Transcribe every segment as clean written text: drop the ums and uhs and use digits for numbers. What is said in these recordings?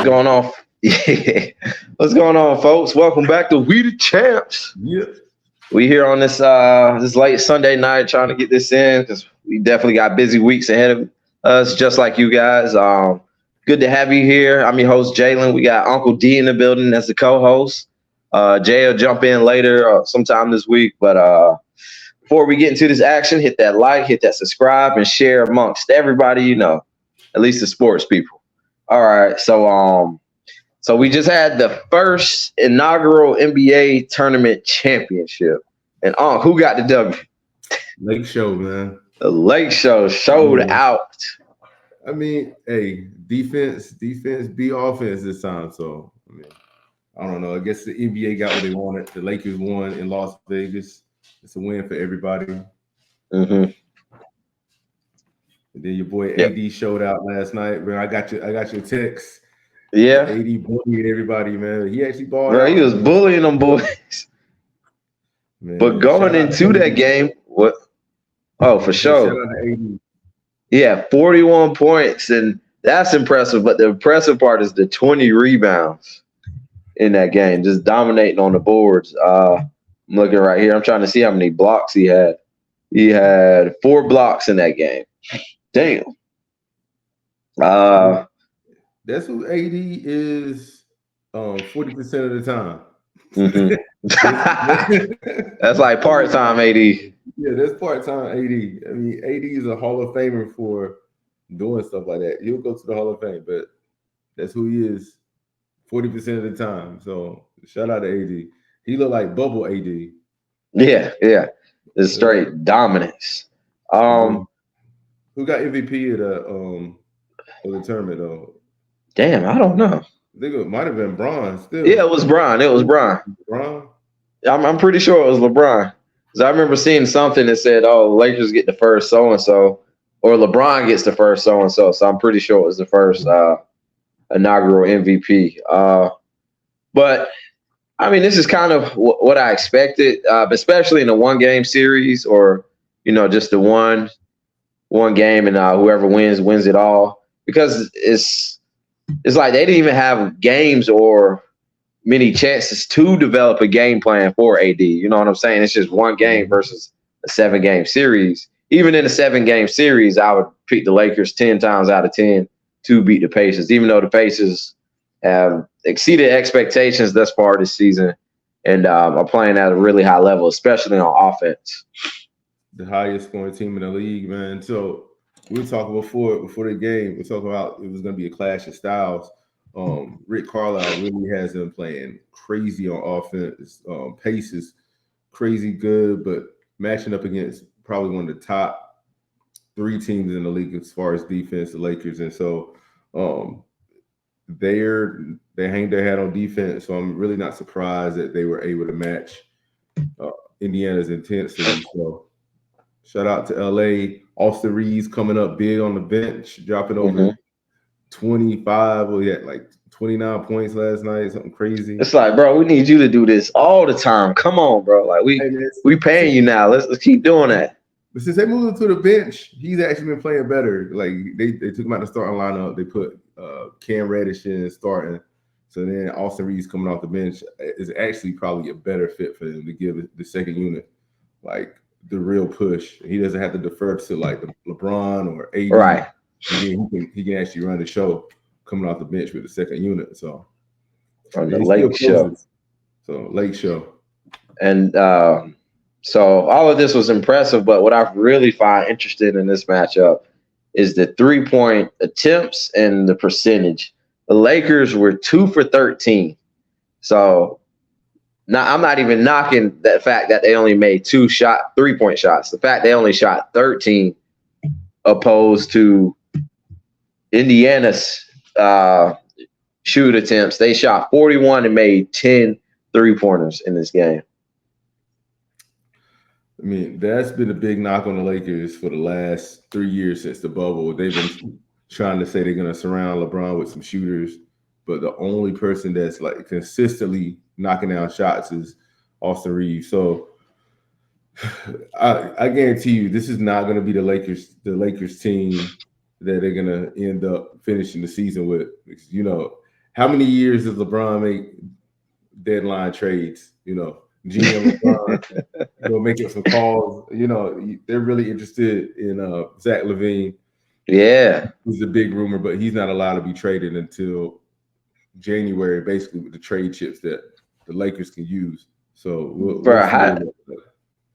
going on? What's going on, folks? Welcome back to We the Champs. Yeah. We here on this this late Sunday night trying to get this in because we definitely got busy weeks ahead of us, just like you guys. Good to have you here. I'm your host, Jalen. We got Uncle D in the building as the co-host. Jay will jump in later sometime this week. But before we get into this action, hit that like, hit that subscribe, and share amongst everybody you know, at least the sports people. All right, so we just had the first inaugural NBA tournament championship. And who got the W? Lake Show, man. The Lake Show showed out. I mean, hey, defense beat offense this time. So, I don't know. I guess the NBA got what they wanted. The Lakers won in Las Vegas. It's a win for everybody. Mm-hmm. And then your boy AD showed out last night. Man, I got your text. Yeah. AD bullied everybody, man. He actually balled Bro, out. he was bullying them boys. Man, but going into that game, what? Oh, for sure. Yeah, 41 points, and that's impressive. But the impressive part is the 20 rebounds in that game, just dominating on the boards. I'm looking right here. I'm trying to see how many blocks he had. He had 4 blocks in that game. Damn. That's who AD is 40% of the time. Mm-hmm. That's like part-time AD. Yeah, that's part-time AD. I mean, AD is a Hall of Famer for doing stuff like that. He'll go to the Hall of Fame, but that's who he is 40% of the time. So shout out to AD. He looked like bubble AD. Yeah. It's straight dominance. Who got MVP of the tournament though? Damn, I don't know. I think it might have been Bron still. Yeah, it was Bron. Bron? I'm pretty sure it was LeBron. Because I remember seeing something that said, oh, Lakers get the first so-and-so, or LeBron gets the first so-and-so. So I'm pretty sure it was the first inaugural MVP. But, I mean, this is kind of what I expected, especially in a one-game series or, you know, just the one game and whoever wins it all. Because it's like they didn't even have games or many chances to develop a game plan for AD. You know what I'm saying? It's just one game versus a 7-game series. Even in a 7-game series, I would pick the Lakers 10 times out of 10 to beat the Pacers, even though the Pacers have exceeded expectations thus far this season and are playing at a really high level, especially on offense. The highest scoring team in the league, man. So we were talking before the game. We were talking about it was going to be a clash of styles. Rick Carlisle really has them playing crazy on offense. Pace is crazy good, but matching up against probably one of the top 3 teams in the league as far as defense, the Lakers. And so they hang their hat on defense. So I'm really not surprised that they were able to match Indiana's intensity. So shout out to LA. Austin Reeves coming up big on the bench, dropping over 25. We had like 29 points last night, something crazy. It's like, bro, we need you to do this all the time. Come on, bro. Like we paying you now. Let's keep doing that. But since they moved him to the bench, he's actually been playing better. Like they took him out the starting lineup. They put Cam Reddish in starting. So then Austin Reeves coming off the bench is actually probably a better fit for them to give the second unit like the real push. He doesn't have to defer to like the LeBron or AD. Right. He can actually run the show coming off the bench with the second unit. So from the Lake Show. So Lake Show. And so all of this was impressive, but what I really find interesting in this matchup is the 3-point attempts and the percentage. The Lakers were 2 for 13. So now I'm not even knocking that fact that they only made 2 3-point shots. The fact they only shot 13 opposed to Indiana's shoot attempts. They shot 41 and made 10 3-pointers in this game. I mean, that's been a big knock on the Lakers for the last 3 years since the bubble. They've been trying to say they're going to surround LeBron with some shooters, but the only person that's like consistently knocking down shots is Austin Reeves. So I guarantee you this is not going to be the Lakers team that they're going to end up finishing the season with. Because, you know, how many years does LeBron make deadline trades? GM LeBron, making some calls. They're really interested in Zach LaVine. Yeah. Who's a big rumor, but he's not allowed to be traded until January, basically with the trade chips that the Lakers can use. So we'll see.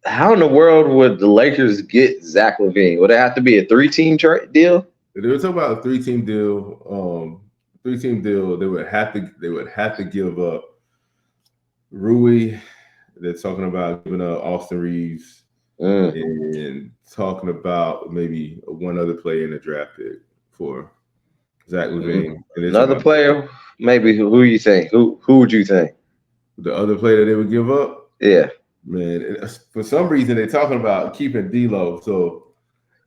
How in the world would the Lakers get Zach LaVine? Would it have to be a 3-team deal? They were talking about a 3-team deal. 3-team deal. They would have to give up Rui. They're talking about giving up Austin Reeves and talking about maybe one other player in the draft pick for Zach LaVine. Another player, maybe. Who you think? Who would you think? The other player that they would give up? Yeah. Man, for some reason they're talking about keeping D'Lo. So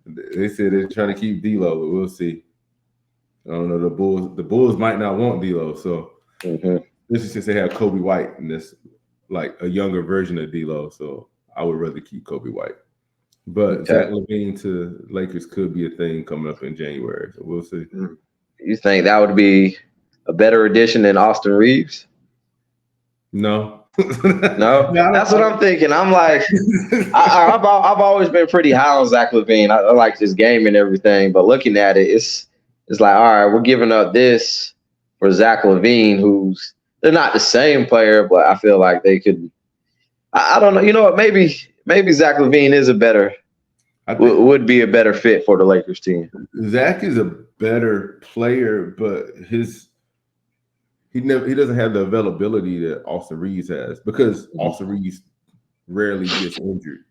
they said they're trying to keep D'Lo, but we'll see. I don't know. The Bulls might not want D'Lo. So this is since they have Kobe White, and this like a younger version of D'Lo. So I would rather keep Kobe White. But Zach LaVine to Lakers could be a thing coming up in January. So we'll see. You think that would be a better addition than Austin Reeves? No. No, that's what I'm thinking. I'm like, I've always been pretty high on Zach LaVine. I like his game and everything, but looking at it, it's like, all right, we're giving up this for Zach LaVine, they're not the same player, but I feel like they could. I don't know. You know what? Maybe Zach LaVine is would be a better fit for the Lakers team. Zach is a better player, but he doesn't have the availability that Austin Reeves has, because Austin Reeves rarely gets injured.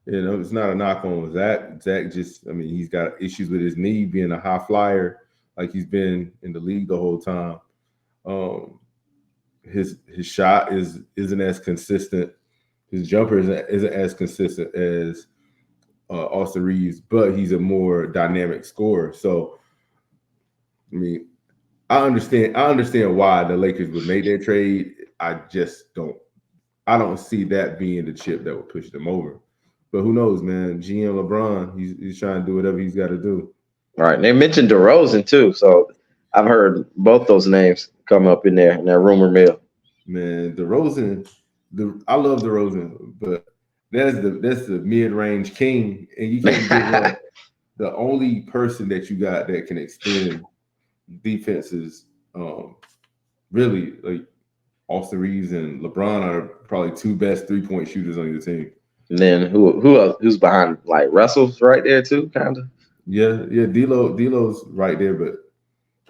It's not a knock on Zach. Zach just, he's got issues with his knee, being a high flyer, like he's been in the league the whole time. His shot isn't as consistent. His jumper isn't as consistent as Austin Reeves, but he's a more dynamic scorer. So, I understand why the Lakers would make that trade. I don't see that being the chip that would push them over. But who knows, man? GM LeBron, he's trying to do whatever he's got to do. All right. They mentioned DeRozan too, so I've heard both those names come up in that rumor mill. Man, DeRozan, I love DeRozan, but that's the mid-range king, and you can't give up the only person that you got that can extend defenses. Really, like Austin Reeves and LeBron are probably two best 3-point shooters on your team. And then who else? Who's behind? Like Russell's right there too, kind of. Yeah. D'Lo's right there, but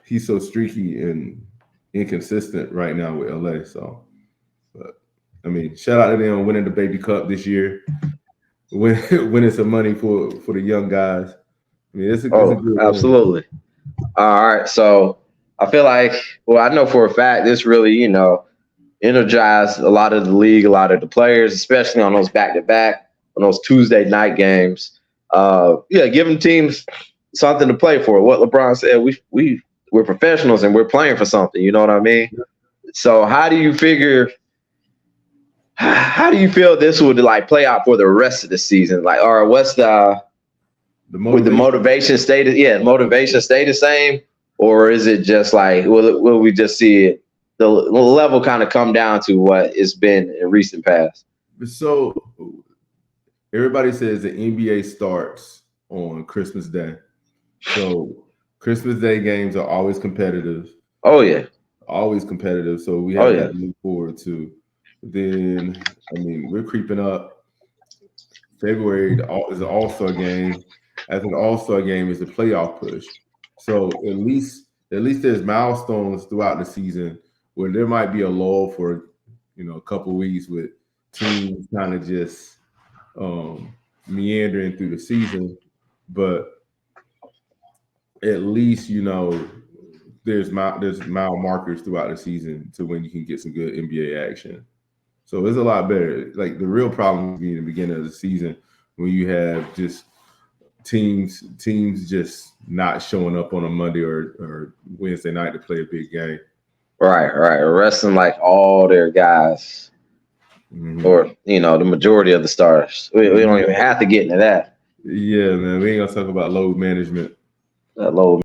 he's so streaky and inconsistent right now with LA. So, but shout out to them winning the Baby Cup this year, winning some money for the young guys. It's a good absolutely. All right, so I feel like, I know for a fact this really, energized a lot of the league, a lot of the players, especially on those back-to-back, on those Tuesday night games. Giving teams something to play for. What LeBron said, we're professionals and we're playing for something. You know what I mean? So how do you feel this would play out for the rest of the season? Like, all right, what's would the motivation stay the same, or is it just like will we just see it, the level kind of come down to what it's been in recent past? So everybody says the NBA starts on Christmas Day. So Christmas Day games are always competitive. Oh yeah, always competitive. So we have that to look forward to. Then we're creeping up. February is an All-Star game. After the All-Star game is the playoff push. So at least there's milestones throughout the season where there might be a lull for a couple weeks with teams kind of just meandering through the season, but at least there's mile markers throughout the season to when you can get some good NBA action. So it's a lot better. Like the real problem is in the beginning of the season when you have just teams just not showing up on a Monday or Wednesday night to play a big game. Right. Resting like all their guys, or the majority of the stars. We don't even have to get into that. Yeah, man. We ain't gonna talk about load management. Load